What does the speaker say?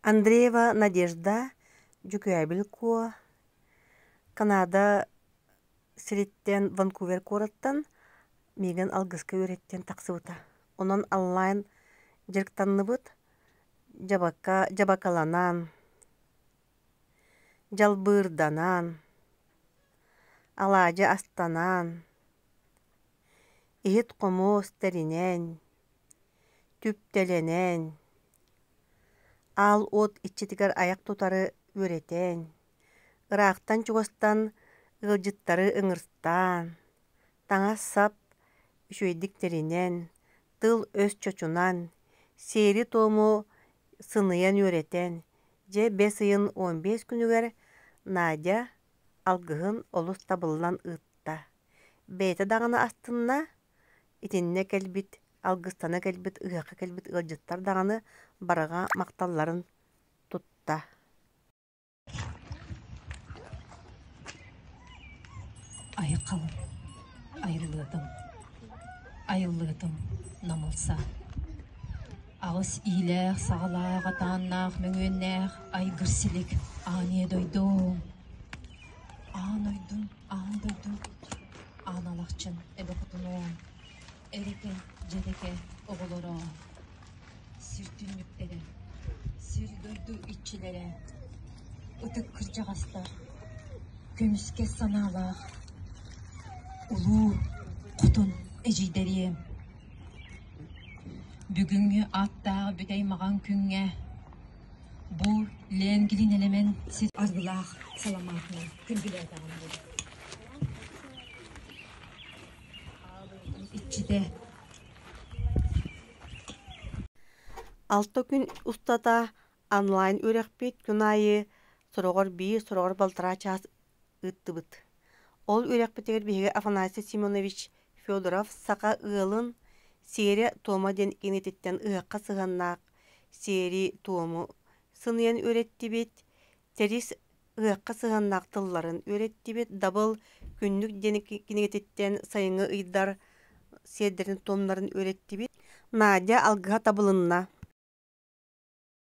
Андреева Надежда Жүкөбил Канада Сириттен Ванкувер кораттан меген алгыска өреттен тақсыбыта. Онон онлайн жерктанныбыт жабакаланан, жалбырданан, алажа астанан, ихит комос теринен, түптеленен, ал от иччитигер аяк тутары өреттен, ырақтан чугостан ылжыттары ыңырстан, таңа сап үшөйдиктеринен, тыл өс чочунан, сери тому сыныян өреттен, же 5 айын 15 күнүгер Надя алгыһын олус табыллан ытта. Бейте дағаны астынна итинне келбит, алгыстана келбит, ыһаққа келбит ылжыттар дағаны бараға мақталларын тутта. Айқалым, айыллыдым, намылса. Ағыс иләқ, сағалақ, атаннақ, мөңөннәқ, айгырсилік, ане дойдum. Ан дойдum. Ан алақчын, әлі құтынуым. Әреке, жедеке, оғылыра. Сир түнніктері, сир дойду итчілері. Үтік кіржағастар, көміске саналақ. Улу, құтын, әжейдерiem. Бүгүнгү аттағы бүдей маған күнге. Бұл леңгілін әлемен сіз азғылақ саламатына күнгілер дағын бұл. Итчіде. 6 күн устата онлайн өрекпет күн айы сұрғыр балтыра час ыттыбыт. Ол өрекпетегер беге Афанасий Семенович Федоров сақа ылын сері тома ден кенететтен ыаққа сығаннақ, сері тому сыныян өретті терис ыаққа сығаннақ тылларын өретті дабыл күннік ден кенететтен сайыңы ыйдар сердерін томларын өретті Надя алғыға табылынна.